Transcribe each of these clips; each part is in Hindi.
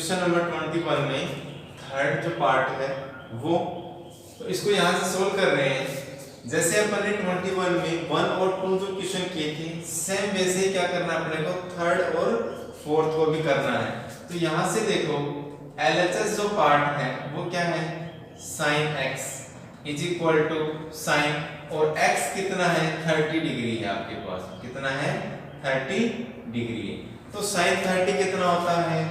क्वेश्चन नंबर 21 में थर्ड जो पार्ट है वो, तो इसको यहाँ से सोल्व कर रहे हैं। जैसे अपन ने 21 में 1 और 2 जो क्वेश्चन किए थे, सेम वैसे ही क्या करना है अपने को, थर्ड और फोर्थ को भी करना है। तो यहाँ से देखो LHS जो पार्ट है वो क्या है, sin x is equal to sine, और x कितना है 30 डिग्री है आपके पास, कितना है 30 डिग्री। तो sin 30 कितना होता है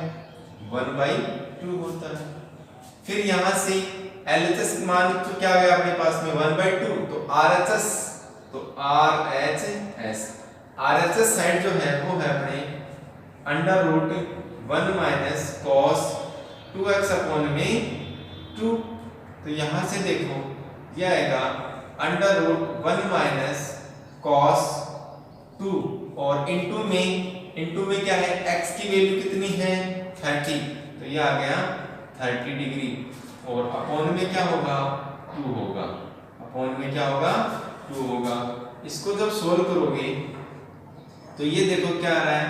1/2 होता है। फिर यहाँ से LHS मान तो क्या गया अपने पास में 1/2, तो RHS, तो RHS साइड जो है वो है अपने √1 माइनस cos 2x अपॉन में 2। तो यहाँ से देखो ये आएगा √1 माइनस cos 2, और इंटू में क्या है, x की वैल्यू कितनी है 30, तो ये आ गया 30 डिग्री, और अपॉन में क्या होगा 2 होगा, अपॉन में क्या होगा 2 होगा। इसको जब सोल्व करोगे तो ये देखो क्या आ रहा है,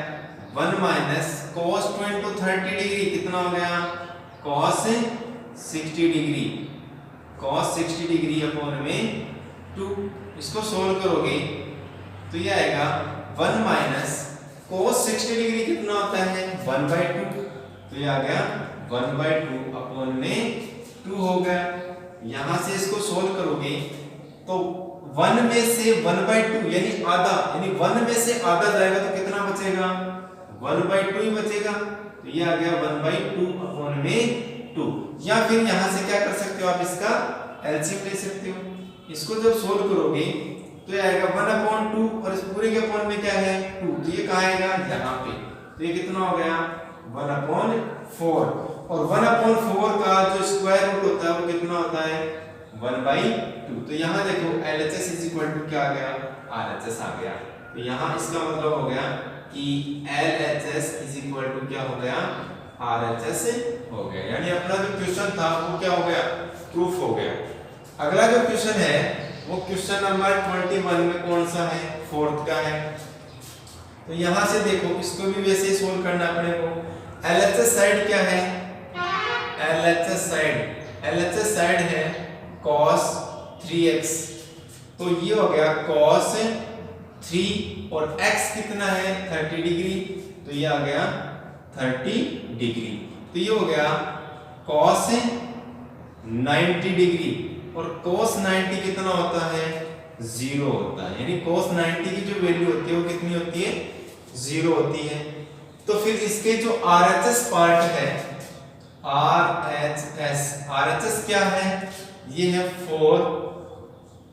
1 माइनस cos 2 इंटू 30 डिग्री कितना हो गया, cos 60 degree, cos 60 degree upon में 2। इसको सोल्व करोगे तो ये आएगा 1 माइनस cos 60 डिग्री कितना होता है 1/2, तो ये आ गया 1/2 अपॉन में 2 हो गया। यहां से इसको सोल्व करोगे तो 1 में से 1/2 यानी आधा, यानी 1 में से आधा जाएगा तो कितना बचेगा 1/2 ही बचेगा, तो ये आ गया 1/2 अपॉन में 2। या फिर यहां से क्या कर सकते हो आप, इसका एलसीएम ले सकते हो। इसको जब सोल्व करोगे तो ये आएगा 1/2, और इस पूरे के अपॉन में क्या है 2, तो ये कहाँ आएगा यहाँ पे, तो ये कितना हो गया 1/4, और 1/4 का जो स्क्वायर रूट होता है वो कितना होता है 1/2। तो यहाँ देखो LHS इज इक्वल टू क्या आ गया, RHS आ गया। तो यहाँ इसका मतलब हो गया कि LHS इज इक्वल टू क्या हो गया, RHS हो गया, यानी अपना जो क्वेश्चन था वो क्या हो गया, प्रूफ हो गया। अगला जो क्वेश्चन है वो क्वेश्चन नंबर 21 में कौन सा है, फोर्थ का है। तो यहां से देखो इसको भी वैसे ही सोल्व करना अपने को। LHS साइड क्या है, LHS साइड है cos 3x, तो ये हो गया cos 3, और x कितना है 30 डिग्री, तो ये आ गया 30 डिग्री। तो ये हो गया cos 90 डिग्री, और cos 90 कितना होता है 0 होता है, यानी cos 90 की जो वैल्यू होती है वो कितनी होती है 0 होती है। तो फिर इसके जो RHS पार्ट है, RHS क्या है, ये है 4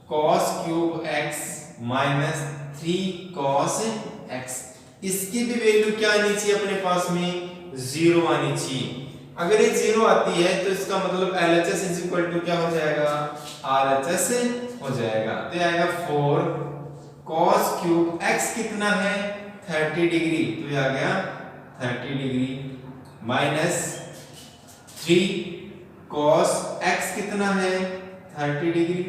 cos cube x minus 3 cos x। इसकी भी वैल्यू क्या आनी चाहिए अपने पास में 0 आनी चाहिए। अगर ये 0 आती है तो इसका मतलब LHS इज इक्वल टू क्या हो जाएगा, RHS हो जाएगा। तो आएगा 4 cos क्यूब x कितना है 30 डिग्री, तो ये आ गया 30 डिग्री, माइनस 3 cos x कितना है 30 डिग्री।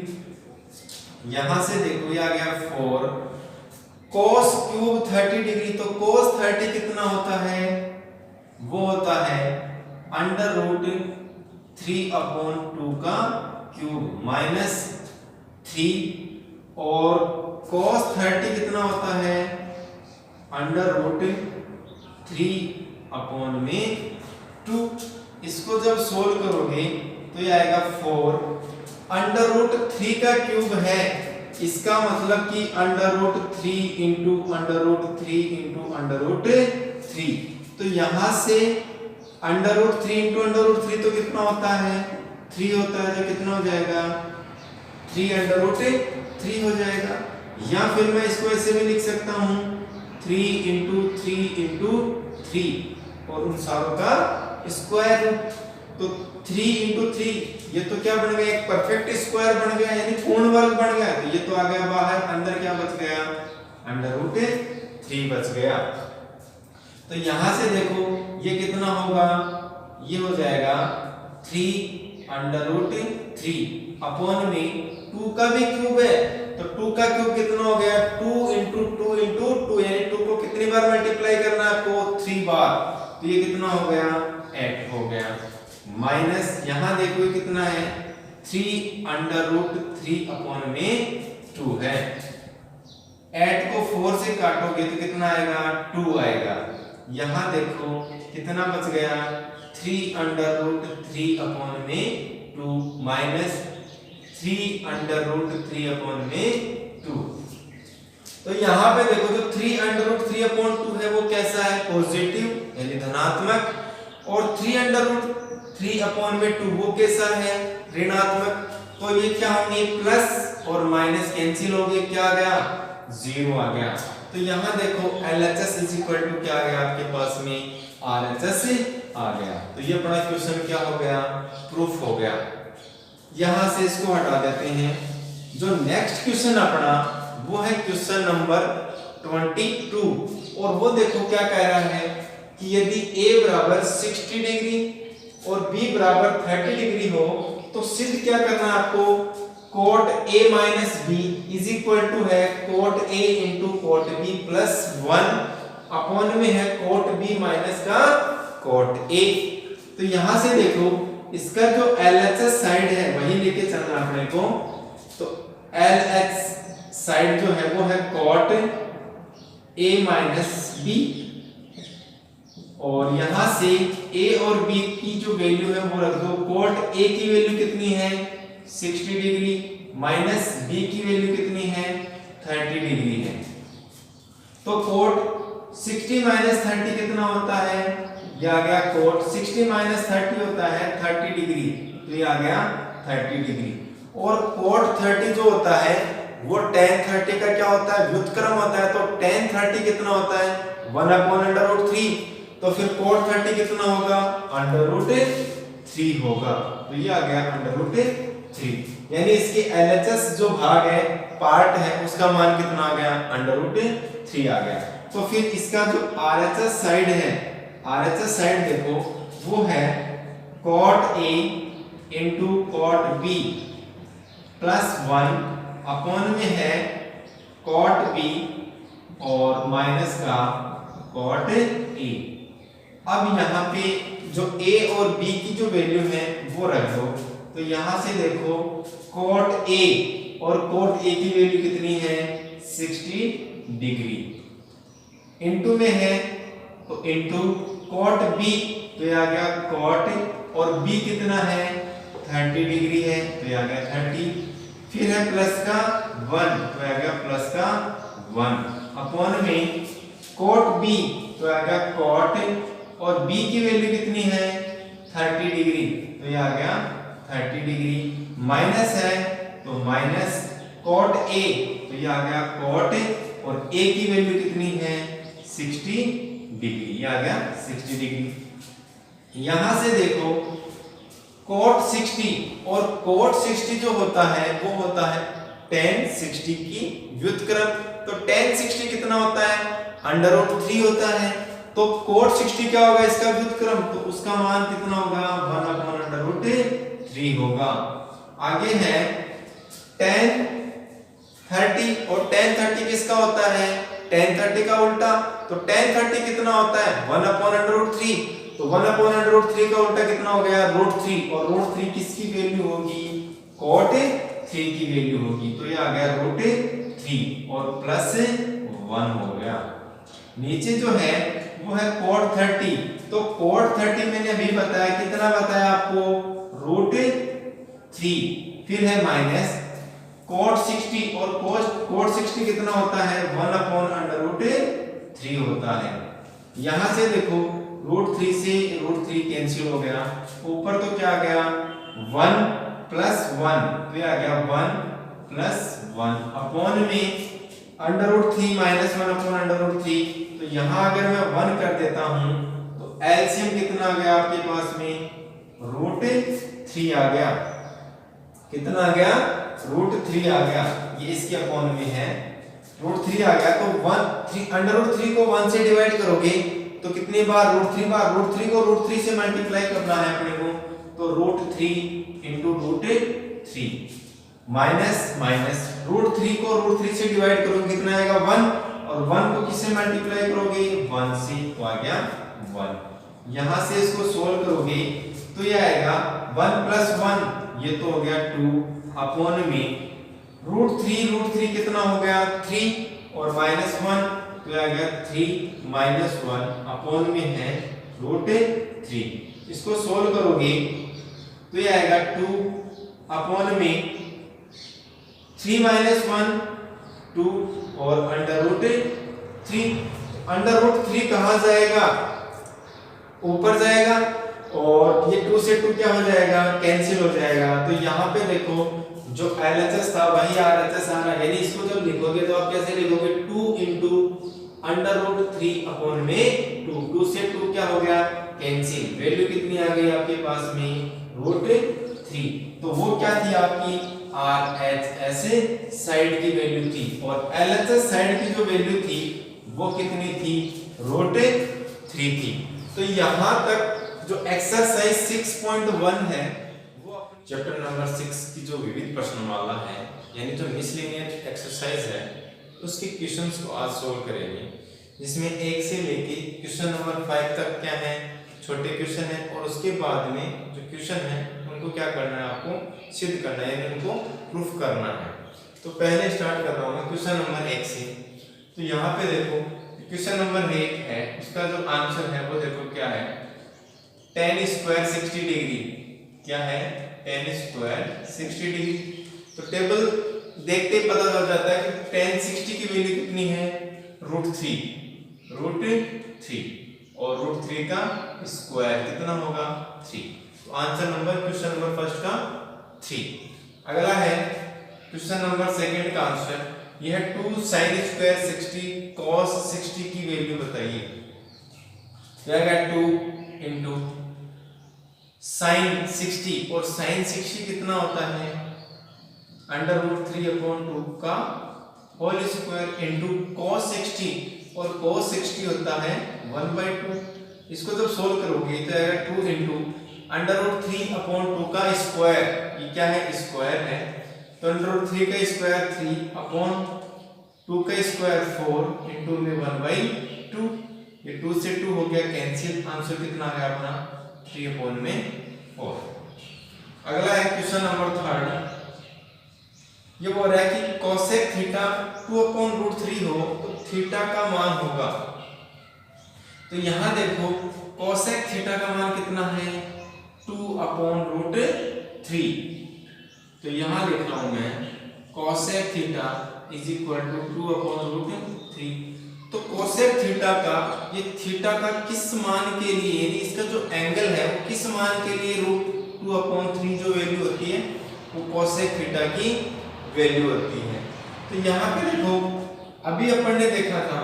यहां से देखो ये आ गया 4 cos क्यूब 30 डिग्री, तो cos 30 कितना होता है, वो होता है √3/2 का क्यूब माइनस 3, और cos 30 कितना होता है √3/2। इसको जब सोल्व करोगे तो ये आएगा 4 √3 का क्यूब है, इसका मतलब कि √3 इंटू √3 तो यहां से √3 इंटू √3 तो कितना होता है 3 होता है, तो कितना हो जाएगा 3√3 हो जाएगा। या फिर मैं इसको ऐसे भी लिख सकता हूं 3 इंटू 3, और उन सारों का स्क्वायर रूट, तो 3 इंटू 3 ये तो क्या बन गया, एक परफेक्ट स्क्वायर बन गया, यानी पूर्ण वर्ग बन गया। तो ये तो आ गया बाहर, अंदर क्या बच गया √3 बच गया। तो यहां से देखो ये कितना होगा, ये हो जाएगा 3√3 अपॉन में 2 का भी क्यूब है, तो 2 का क्यूब कितना हो गया 2 इंटू 2, यानी 2 को कितनी बार मल्टीप्लाई करना है आपको 3 बार, तो ये कितना हो गया 8 हो हो गया माइनस यहाँ देखो ये कितना है 3√3/2 है। 8 को 4 से काटोगे तो कितना आएगा 2 आएगा। यहाँ देखो कितना बच गया 3√3/2 माइनस 3√3/2। तो यहाँ पे देखो जो 3√3/2 है वो कैसा है पॉजिटिव यानी धनात्मक, और 3√3/2 वो कैसा है ऋणात्मक। तो ये क्या होंगे प्लस और माइनस कैंसिल हो गए, क्या आ गया 0 आ गया। तो यहाँ देखो LHS इक्वल टू क्या आ गया आपके पास में RHS आ गया। तो ये अपना क्वेश्चन क्या हो गया प्रूफ हो गया। यहाँ से इसको हटा देते हैं। जो नेक्स्ट क्वेश्चन अपना वो है क्वेश्चन नंबर 22, और वो देखो क्या कह रहा है कि यदि a बराबर 60 डिग्री और b बराबर 30 डिग्री हो तो सिद्ध क्या करना है आपको cot a minus b is equal to है cot a into cot b plus 1 upon में है cot b माइनस का cot a। तो यहां से देखो इसका जो LHS साइड है वही लेके चलना अपने को। तो LH साइड जो है वो है cot a माइनस b, और यहां से a और b की जो वैल्यू है वो रख दो। cot a की वैल्यू कितनी है 60 डिग्री माइनस b की वैल्यू कितनी है 30 डिग्री है। तो cot 60 माइनस 30 कितना होता है, ये आ गया cot 60 माइनस 30 होता है 30 डिग्री, तो ये आ गया 30 डिग्री। और cot 30 जो होता है वो tan 30 का क्या होता है व्युत्क्रम होता है। तो tan 30 कितना होता है 1/√3, तो फिर cot 30 कितना होगा √3 होगा। तो ये आ गया √3, यानी इसके LHS जो भाग है पार्ट है उसका मान कितना आ गया √3 आ गया। तो फिर इसका जो RHS साइड है, RHS साइड देखो वो है cot A into cot B plus 1 upon में है cot B और माइनस का cot A। अब यहाँ पे जो A और B की जो वैल्यू है वो रख दो। तो यहाँ से देखो cot A और cot A की वैल्यू कितनी है 60 डिग्री, इनटू में है तो इनटू cot B, तो ये आ गया cot और B कितना है 30 डिग्री है, तो ये आ गया 30। फिर है प्लस का 1, तो आ गया प्लस का 1 अपॉन में cot B, तो आ गया cot और B की वैल्यू कितनी है 30 डिग्री, तो ये आ गया 30 डिग्री, माइनस है तो माइनस cot A, तो ये आ गया cot और A की वैल्यू कितनी है 60 डिग्री, ये आ गया 60 डिग्री। यहां से देखो cot 60 और cot 60 जो होता है वो होता है tan 60 की व्युत्क्रम। तो tan 60 कितना होता है √3 होता है, तो cot 60 क्या होगा इसका व्युत्क्रम, तो उसका मान कितना होगा 1/√3 होगा। आगे है tan 30, और tan 30 किसका होता है tan 30 का उल्टा। तो tan 30 कितना होता है 1/√3, तो 1/√3 का उल्टा कितना हो गया √3, और √3 किसकी वैल्यू होगी cot 3 की वैल्यू होगी, तो ये आ गया √3 और प्लस 1 हो गया। नीचे जो है वो है cot 30, तो cot 30 मैंने अभी बताया कितना बताया आपको √3, फिर है माइनस cot 60, और cot 60 कितना होता है 1/√3 होता है। यहां से देखो √3 से √3 कैंसिल हो गया, ऊपर तो क्या आ गया 1 प्लस 1, तो ये आ गया 1 प्लस 1 अपॉन में √3 माइनस 1/√3। तो यहां अगर मैं 1 कर देता हूं तो एलसीएम कितना आ गया आपके पास में √3 आ गया, कितना आ गया √3 आ गया, ये इसके अपॉन में है √3 आ गया। तो 1 को 1 से डिवाइड करोगे तो कितनी बार √3 बार, √3 को √3 से मल्टीप्लाई करना है अपने को, तो √3 इंटू √3 माइनस माइनस √3 को √3 से डिवाइड करोगे कितना आएगा 1, और 1 को किससे मल्टीप्लाई करोगे 1 से, तो आ गया 1। यहां से इसको सोल्व करोगे तो ये आएगा 1 प्लस 1, ये तो हो गया 2 अपॉन में √3 कितना हो गया 3 और -1 तो ये आ गया 3 - 1 अपॉन में है √3। इसको सोल्व करोगे तो ये आएगा 2 अपॉन में 3 - 1 2 और √3 कहां जाएगा, ऊपर जाएगा और ये 2 से 2 क्या हो जाएगा, कैंसिल हो जाएगा। तो यहाँ पे देखो जो LHS था वही RHS आ रहा है, यानी इसको जब लिखोगे तो आप कैसे लिखोगे 2 × √3 अपॉन में 2 से 2 क्या हो गया कैंसिल, वैल्यू कितनी आ गई आपके पास में √3। तो वो क्या थी आपकी RHS साइड की वैल्यू थी और LHS साइड की जो वैल्यू थी वो कितनी थी √3 थी। तो यहां तक जो एक्सरसाइज 6.1 है वो चैप्टर नंबर 6 की जो विविध प्रश्नमाला है यानी जो मिसलेनियस एक्सरसाइज है उसके क्वेश्चंस को आज सोल्व करेंगे, जिसमें 1 से लेके क्वेश्चन नंबर 5 तक क्या है छोटे क्वेश्चन है और उसके बाद में जो क्वेश्चन है उनको क्या करना है आपको सिद्ध करना है यानी उनको प्रूफ करना है। तो पहले स्टार्ट कर रहा हूँ क्वेश्चन नंबर 1 से। तो यहाँ पे देखो क्वेश्चन नंबर 1 है, उसका जो आंसर है वो देखो क्या है tan स्क्वायर 60 डिग्री, क्या है tan स्क्वायर 60 डिग्री। तो टेबल देखते ही पता चल जाता है कि tan 60 की वैल्यू कितनी है √3 और √3 का स्क्वायर कितना होगा 3। तो answer number question number first का 3। अगला है क्वेश्चन नंबर सेकंड का आंसर, यह 2 sin स्क्वायर 60 cos 60 की वैल्यू बताइए। क्या है 2 × sin 60 और sin 60 कितना होता है √3/2 का होल स्क्वायर इनटू cos 60 और cos 60 होता है 1/2। इसको जब सोल्व करोगे तो आएगा 2 × √3/2 का स्क्वायर, ये क्या है स्क्वायर है तो √3 का स्क्वायर 3/2 का स्क्वायर 4 इनटू में 1/2, ये 2 से 2 हो गया कैंसिल, आंसर कितना आ गया अपना 3/4। अगला है क्वेश्चन नंबर 3, ये बोल रहा है कि cosec थीटा 2/√3 हो तो थीटा का मान होगा। तो यहां देखो cosec थीटा का मान कितना है 2/√3। तो यहां लिख रहा हूं मैं cosec थीटा = 2/√3। तो cosec थीटा का ये थीटा का किस मान के लिए यानी इसका जो एंगल है वो किस मान के लिए √2/3 जो वैल्यू होती है वो cosec थीटा की वैल्यू होती है। तो यहाँ पे देखो अभी अपन ने देखा था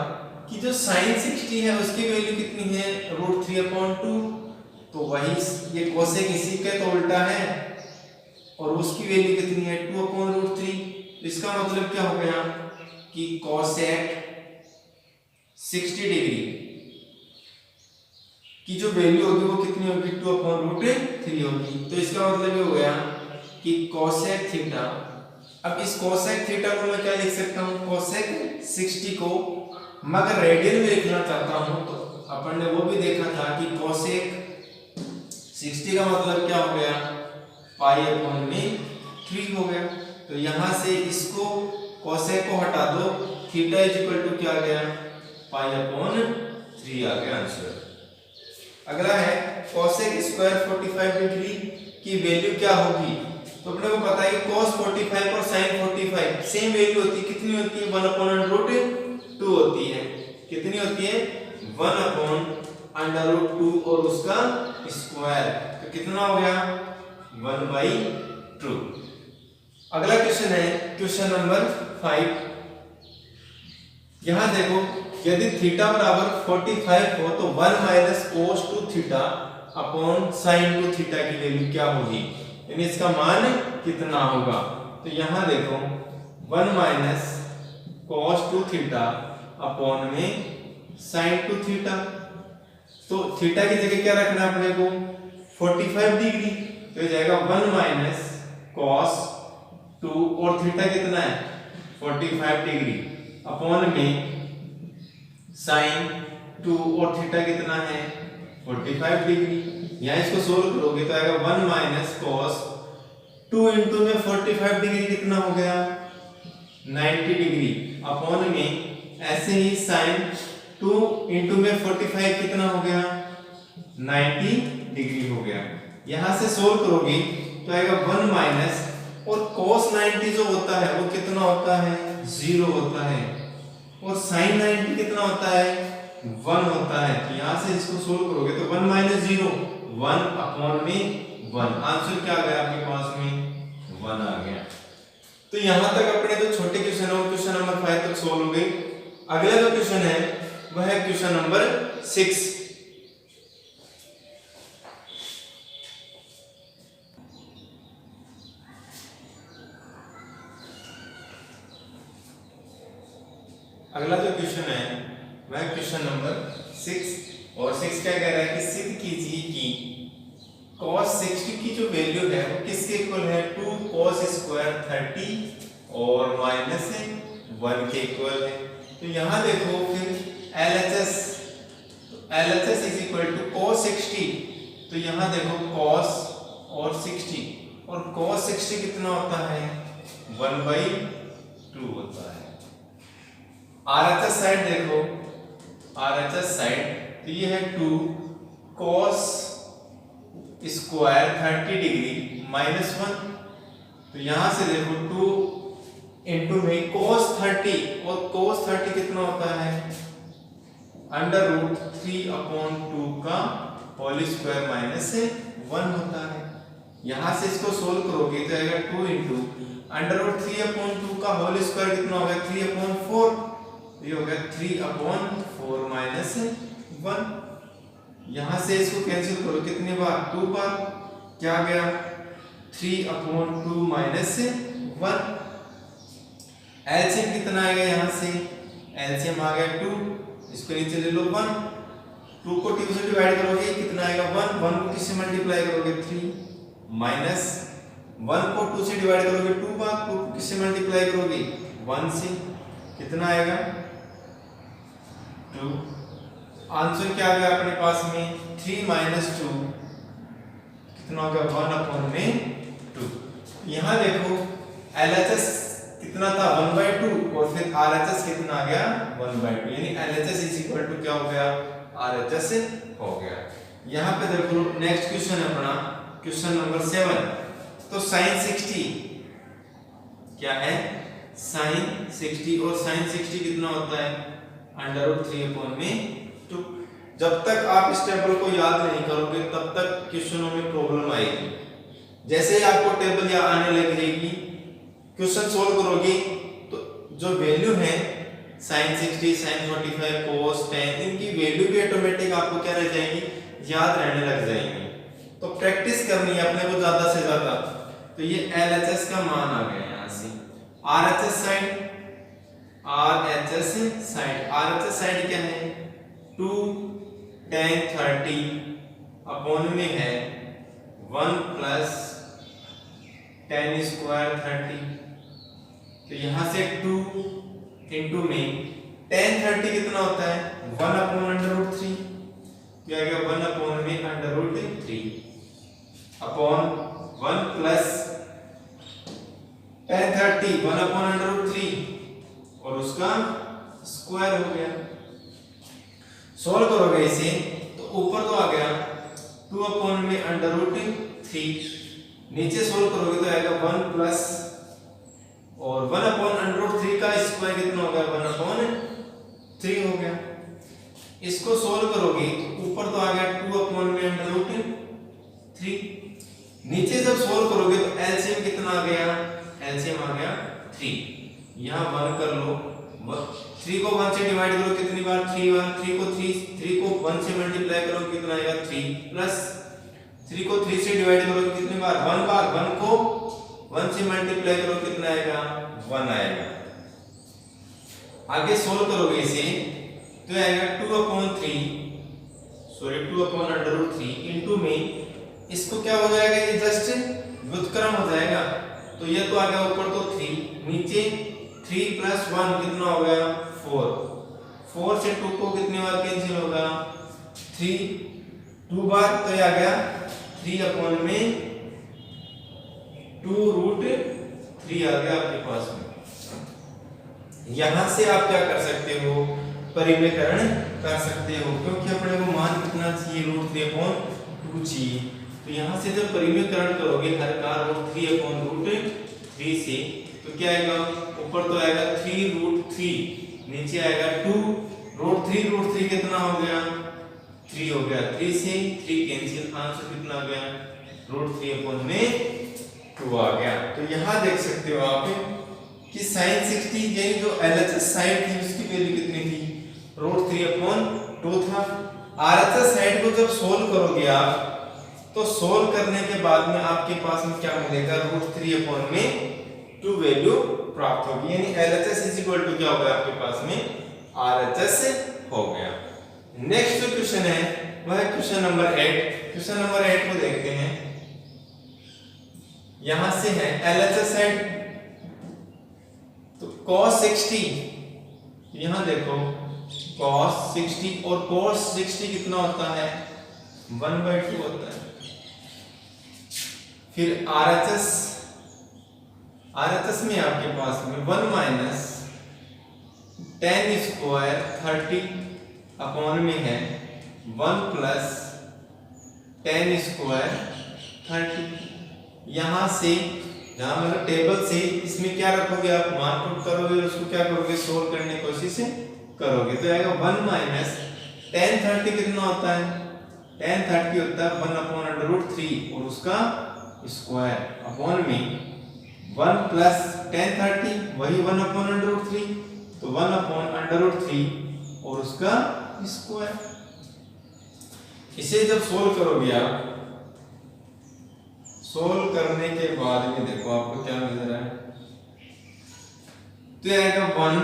कि जो sin 60 है उसकी वैल्यू कितनी है √3/2, तो वही ये cosec इसी के तो उल्टा है और उसकी वैल्यू कितनी है 2/√3। इसका मतलब क्या हो गया कि cosec 60 डिग्री की जो वैल्यू होगी वो कितनी होगी 2/√3 होगी। तो इसका मतलब ये हो गया कि cosec थीटा, अब इस cosec थीटा को मैं क्या लिख सकता हूँ cosec 60 को मगर रेडियन में लिखना चाहता हूँ तो अपन ने वो भी देखा था कि cosec 60 का मतलब क्या हो गया π/3 हो गया। तो यहाँ से इसको cosec को हटा दो, थीटा = क्या आ गया π/3 आ गया आंसर। अगला है cosec स्क्वायर 45 डिग्री की वैल्यू क्या होगी। तो अपने को पता है कि cos 45 और sin 45 सेम वैल्यू होती है, कितनी होती है 1/√2 होती है, कितनी होती है 1/√2 और उसका स्क्वायर, तो कितना हो गया 1/2। अगला क्वेश्चन है क्वेश्चन नंबर 5। यहां देखो यदि थीटा बराबर 45 हो तो 1 - cos 2θ अपॉन sin 2θ की वैल्यू क्या होगी, यानी इसका मान कितना होगा। तो यहां देखो 1 - cos 2θ अपॉन में sin 2θ, तो थीटा की जगह क्या रखना है अपने को 45 डिग्री, तो ये जाएगा 1 - cos 2 और थीटा कितना है 45 डिग्री अपॉन में sin 2 और थीटा कितना है 45 डिग्री। यहाँ इसको सोल्व करोगे तो आएगा 1 माइनस कॉस 2 इंटू में 45 डिग्री कितना हो गया 90 डिग्री अपॉन में ऐसे ही साइन 2 इंटू में 45 कितना हो गया 90 डिग्री हो गया। यहाँ से सोल्व करोगे तो आएगा 1 माइनस और cos 90 जो होता है वो कितना होता है 0 होता है और sin 90 कितना होता है 1 होता है। तो यहाँ से इसको सोल्व करोगे तो 1 माइनस 0 1 अपॉन में 1 आंसर क्या आ गया आपके पास में 1 आ गया। तो यहाँ तक अपने जो छोटे क्वेश्चन है वो क्वेश्चन नंबर 5 तक सोल्व हो गई। अगला जो क्वेश्चन है वह है क्वेश्चन नंबर 6। अगला जो क्वेश्चन है वह क्वेश्चन नंबर 6 और 6 क्या कह रहा है कि सिद्ध कीजिए कि cos 60 की जो वैल्यू है वो किसके इक्वल है 2 cos स्क्वायर 30 और माइनस 1 के इक्वल है। तो यहाँ देखो फिर LHS is equal to cos 60। तो यहाँ देखो cos और 60 और cos 60 कितना होता है 1/2 होता है। RHS साइड देखो RHS साइड तो ये है 2 cos स्क्वायर 30 डिग्री माइनस 1। तो यहां से देखो 2 इंटू में cos 30 और cos 30 कितना होता है अंडर रूट 3/2 का होल स्क्वायर माइनस 1 होता है। यहां से इसको सोल्व करोगे तो आएगा 2 इंटू अंडर रूट 3/2 का होल स्क्वायर कितना होगा 3/4। ये हो गया 3/4 माइनस 1। यहां से इसको कैंसिल करो कितने बार 2 बार क्या आ गया 3/2 माइनस 1। एलसीएम कितना आएगा यहां से एलसीएम आ गया 2 इसको नीचे ले लो 1 2 को 2 से डिवाइड करोगे कितना आएगा 1 1 को किससे मल्टीप्लाई करोगे 3 माइनस 1 को 2 से डिवाइड करोगे 2 बार 2 को किससे मल्टीप्लाई करोगे 1 से कितना आएगा 2। आंसर क्या आ गया अपने पास में 3 माइनस 2 कितना हो गया 1/2। यहाँ देखो LHS कितना था 1/2 और फिर RHS कितना आ गया 1/2 यानी LHS इज इक्वल टू क्या हो गया RHS हो गया। यहाँ पे देखो नेक्स्ट क्वेश्चन है अपना क्वेश्चन नंबर 7। तो sin 60 क्या है sin 60 और sin 60 कितना होता है अंडर रूट 3/2। जब तक आप इस टेबल को याद नहीं करोगे तब तक क्वेश्चनों में प्रॉब्लम आएगी। जैसे ही आपको टेबल याद आने लग जाएगी क्वेश्चन सोल्व करोगे तो जो वैल्यू है sin 60 sin 45 cos 10 इनकी वैल्यू भी ऑटोमेटिक आपको क्या रह जाएंगी याद रहने लग जाएंगी। तो प्रैक्टिस करनी है अपने को ज्यादा से ज्यादा। तो ये LHS का मान आ गया यहाँ से। RHS साइड क्या है 2 tan 30 अपॉन में है 1 प्लस tan स्क्वायर 30। तो यहाँ से 2 इंटू में tan 30 कितना होता है 1/√3 क्या गया 1 में √3 अपॉन 1 प्लस tan 30 1/√3 और उसका स्क्वायर हो गया। सोल्व करोगे इसे तो ऊपर तो आ गया 2 में √3 नीचे सोल्व करोगे तो आएगा 1 प्लस और 1/√3 का स्क्वायर कितना हो गया 1/3 हो गया। इसको सोल्व करोगे तो ऊपर तो आ गया 2 में √3 नीचे जब सोल्व करोगे तो एलसीएम कितना आ गया एलसीएम आ गया 3। यहाँ 1 कर लो 3 को 1 से डिवाइड करो कितनी बार 3 बार 3 को 1 से मल्टीप्लाई करो कितना आएगा 3 प्लस 3 को 3 से डिवाइड करो कितनी बार 1 बार 1 को 1 से मल्टीप्लाई करो कितना आएगा 1 आएगा। आगे सोल्व करोगे इसे तो आएगा 2/3 इनटू में इसको क्या हो जाएगा ये जस्ट व्युत्क्रम हो जाएगा। तो ये तो आ गया ऊपर तो 3 नीचे 3 प्लस 1 कितना हो गया 4 4 से 2 को कितनी बार कैंसिल होगा 3 2 बार तो ये आ गया 3 अपॉन में 2√3 आ गया आपके पास में। यहां से आप क्या कर सकते हो, परिमेयकरण कर सकते हो, क्योंकि अपने को मान कितना चाहिए, √3/2 चाहिए। तो यहां से जब परिमेयकरण करोगे हर का √3/√3 से, तो क्या आएगा, ऊपर तो आएगा 3√3, नीचे आएगा 2, √3 कितना हो गया, 3 हो गया, 3 से 3 कैंसिल, आंसर कितना आ गया, √3/2 आ गया। तो यहां देख सकते हो आप कि sin 60 यानी जो LHS साइड थी उसकी वैल्यू कितनी थी, √3/2 था। RHS साइड को जब सोल्व करोगे आप, तो सोल्व करने के बाद में आपके पास में क्या मिलेगा, √3/2 वैल्यू प्राप्त होगी, यानी LHS इज इक्वल टू क्या हो गया आपके पास में, RHS हो गया। नेक्स्ट जो क्वेश्चन है वह है क्वेश्चन नंबर 8। क्वेश्चन नंबर 8 को देखते हैं। यहां से है LHS साइड, तो cos 60, यहां देखो cos 60 और cos 60 कितना होता है, 1/2 होता है। फिर RHS में आपके पास में 1 माइनस tan स्क्वायर 30 अपॉन में है 1 प्लस tan स्क्वायर 30। यहां से जहां मतलब टेबल से इसमें क्या रखोगे आप, मान पुट करोगे और उसको क्या करोगे, सोल्व करने की कोशिश करोगे, तो आएगा 1 माइनस tan 30 कितना होता है, tan 30 होता है 1/√3 और उसका स्क्वायर अपॉन में 1 प्लस tan 30 वही 1/√3, तो 1/√3 और उसका स्क्वायर। इसे जब सोल्व करोगे आप, सोल्व करने के बाद में देखो आपको क्या मिल रहा है, तो ये आएगा 1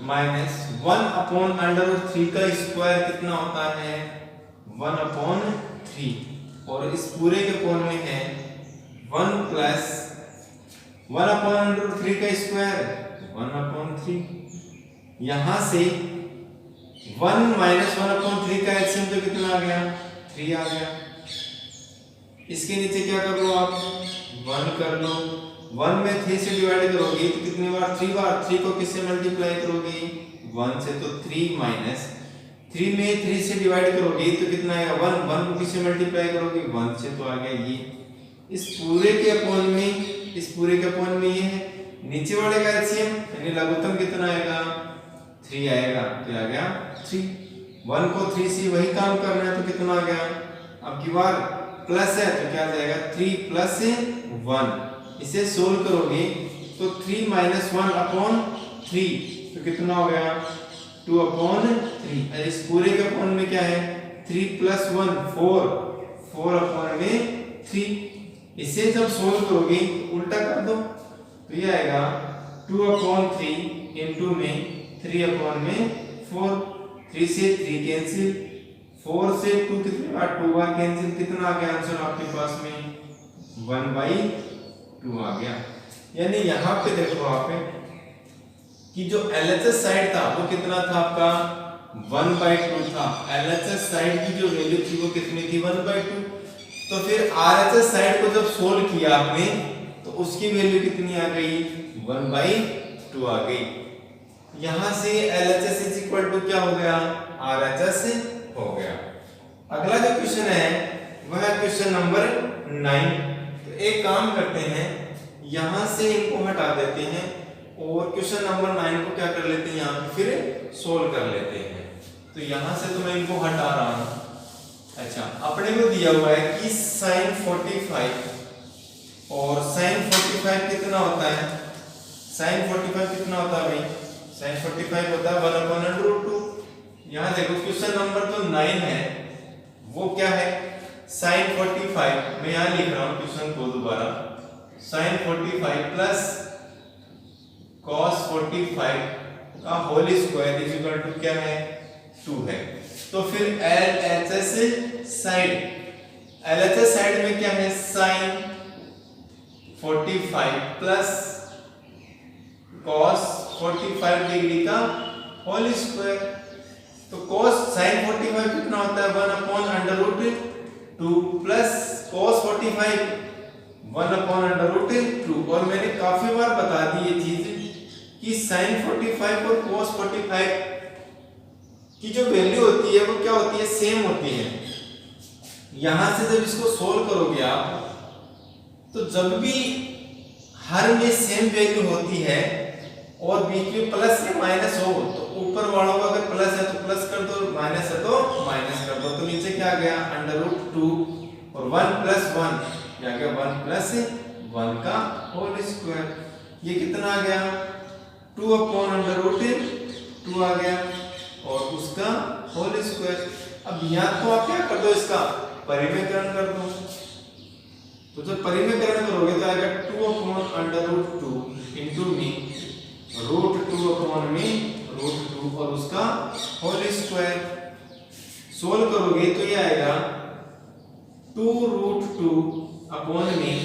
माइनस 1/√3 का स्क्वायर कितना होता है, 1/3, और इस पूरे के कोण में है 1 प्लस 1/√3 का स्क्वायर 1/3। यहां से 1 माइनस 1/3 का एलसीएम तो कितना आ गया, 3 आ गया। इसके नीचे क्या कर लो आप, 1 कर लो, 1 में 3 से डिवाइड करोगे तो कितनी बार, 3 बार। 3 को किससे मल्टीप्लाई करोगे, 1 से, तो 3 माइनस 3 में 3 से डिवाइड करोगे तो कितना आएगा, 1। 1 को किससे मल्टीप्लाई करोगे, 1 से, तो आ गया ये। इस पूरे के अपॉन में ये है, नीचे वाले का एलसीएम यानी लघुत्तम कितना आएगा, 3 आएगा, तो आ गया 3। 1 को 3 से वही काम करना है, तो कितना आ गया, अब की बार प्लस है तो क्या आ जाएगा, 3 प्लस 1। इसे सोल्व करोगे तो 3 माइनस 1/3 तो कितना हो गया, 2/3। और इस पूरे के अपॉन में क्या है, 3 प्लस 1 4/3। इसे जब सोल्व करोगे तो उल्टा कर दो, तो ये आएगा 2/3 इनटू में 3/4। 3 से 3 कैंसिल, 4 से 2 कितनी बार, 2 बार कैंसिल, कितना आ गया आंसर आपके पास में, 1/2 आ गया। यानी यहाँ पे देखो आप कि जो LHS साइड था वो कितना था आपका, 1/2 था। LHS साइड की जो वैल्यू थी वो कितनी थी, 1/2। तो फिर RHS साइड को जब सोल्व किया आपने तो उसकी वैल्यू कितनी आ गई, 1/2 आ गई। यहां से LHS इज इक्वल टू क्या हो गया, RHS हो गया। अगला जो क्वेश्चन है वह है क्वेश्चन नंबर 9। तो एक काम करते हैं, यहां से इनको हटा देते हैं और क्वेश्चन नंबर 9 को क्या कर लेते हैं, यहां पे फिर सोल्व कर लेते हैं। तो यहां से तो मैं इनको हटा रहा हूं। अच्छा, अपने को दिया हुआ है कि sin 45 और sin 45 कितना होता है, sin 45 कितना होता है भाई, sin 45 होता है 1/√2। यहाँ देखो क्वेश्चन नंबर तो 9 है वो क्या है, sin 45, मैं यहाँ लिख रहा हूँ क्वेश्चन को दोबारा, sin 45 प्लस cos 45 का whole square is equal to क्या है, 2 है। तो फिर LHS साइड में क्या है, sin 45 प्लस cos 45 डिग्री का होल स्क्वायर। तो cos sin 45 कितना होता है, 1/√2 2 plus cos 45 1 upon under root 2। और मैंने काफी बार बता दी ये चीज कि sin 45 और cos 45 की जो वैल्यू होती है वो क्या होती है, सेम होती है। यहां से जब इसको सोल्व करोगे आप, तो जब भी हर में सेम वैल्यू होती है और बीच में प्लस या माइनस हो, तो ऊपर वालों का अगर प्लस है तो प्लस कर दो, माइनस है तो माइनस कर दो। तो नीचे क्या आ गया, अंडर रूट 2 और 1 प्लस 1 क्या आ गया, 1 प्लस 1 का होल स्क्वायर। ये कितना आ गया, 2 अपॉन अंडर रूट 2 आ गया और उसका होल स्क्वायर। अब यहाँ तो आप क्या कर दो, इसका परिमेयकरण कर दो। तो जब परिमेयकरण करोगे तो आएगा 2 अपॉन अंडर रूट 2 इंटू में रूट 2 अपॉन में रूट 2 और उसका होल स्क्वायर। सोल्व करोगे तो ये आएगा 2 रूट 2 अपॉन में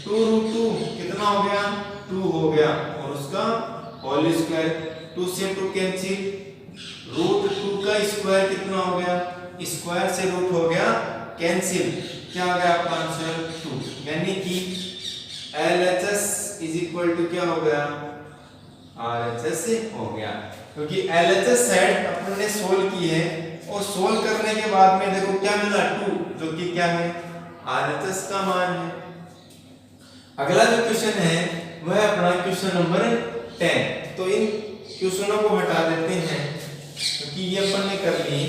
2 रूट 2 कितना हो गया, 2 हो गया और उसका होल स्क्वायर। 2 से 2 कैंसिल, रूट 2 का स्क्वायर कितना हो गया, स्क्वायर से रूट हो गया कैंसिल, क्या आ गया आपका आंसर 2। यानी कि LHS इज इक्वल टू क्या हो गया, RHS हो गया, क्योंकि LHS सेट अपन ने सोल्व की है और सोल्व करने के बाद में देखो क्या मिला 2, जो कि क्या है, RHS का मान है। अगला जो क्वेश्चन है वह है अपना क्वेश्चन नंबर 10। तो इन क्वेश्चनों को हटा देते हैं क्योंकि ये अपन ने कर ली।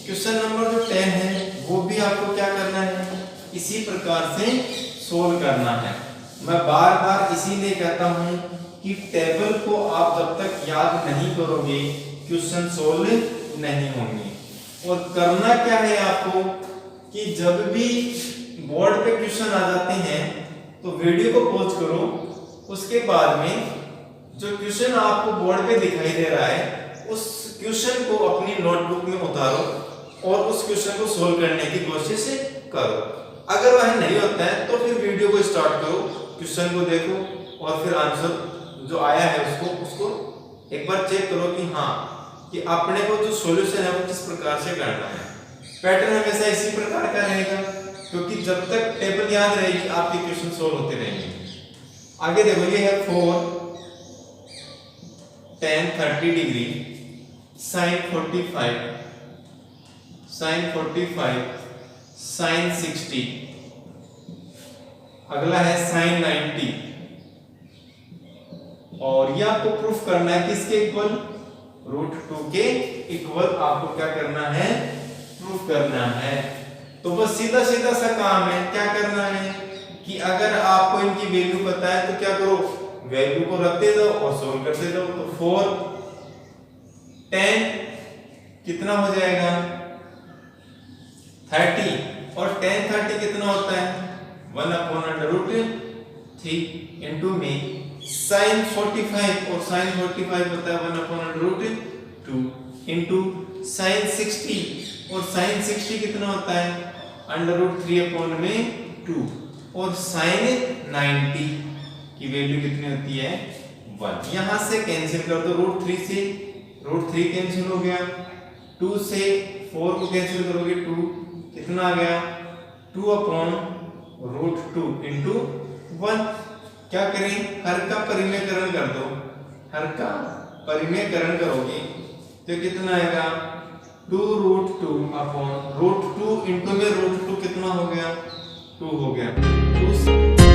क्वेश्चन नंबर जो 10 है वो भी आपको क्या करना है, इसी प्रकार से सोल्व करना है। मैं बार बार इसीलिए कहता हूं कि टेबल को आप जब तक याद नहीं करोगे क्वेश्चन सोल्व नहीं होंगे। और करना क्या है आपको कि जब भी बोर्ड पे क्वेश्चन आ जाते हैं तो वीडियो को पॉज करो, उसके बाद में जो क्वेश्चन आपको बोर्ड पे दिखाई दे रहा है उस क्वेश्चन को अपनी नोटबुक में उतारो और उस क्वेश्चन को सोल्व करने की कोशिश करो। अगर वह नहीं होता है तो फिर वीडियो को स्टार्ट करो, क्वेश्चन को देखो और फिर आंसर जो आया है उसको एक बार चेक करो कि हाँ कि अपने को जो सॉल्यूशन है वो किस प्रकार से करना है। पैटर्न हमेशा इसी प्रकार का रहेगा, क्योंकि जब तक टेबल याद रहेगी आपके क्वेश्चन सोल्व होते रहेंगे। आगे देखो, ये है 4 10 30 डिग्री sin 45 sin 60। अगला है sin 90 और ये आपको प्रूफ करना है किसके इक्वल, रूट 2 के इक्वल आपको क्या करना है, प्रूफ करना है। तो बस सीधा सीधा सा काम है, क्या करना है कि अगर आपको इनकी वैल्यू पता है तो क्या करो, वैल्यू को रखते जाओ और सोल्व करते जाओ। तो 4 10 कितना हो जाएगा 30 और 10 30 कितना होता है 1 अपॉन अंडर रूट 3 इंटू में sin 45 और sin 45 होता है 1 upon under root 2 into sin 60 और sin 60 कितना होता है अंडर रूट 3 अपॉन में 2 और sin 90 की वैल्यू कितनी होती है 1। यहां से कैंसिल कर दो, रूट 3 से रूट 3 कैंसिल हो गया, 2 से 4 को कैंसिल करोगे 2 कितना आ गया 2 अपॉन रूट 2 इंटू 1। क्या करें, हर का परिमेयकरण कर दो, हर का परिमेयकरण करोगे तो कितना आएगा 2 रूट 2 अपॉन रूट 2 इंटू में रूट 2 कितना हो गया 2 हो गया 2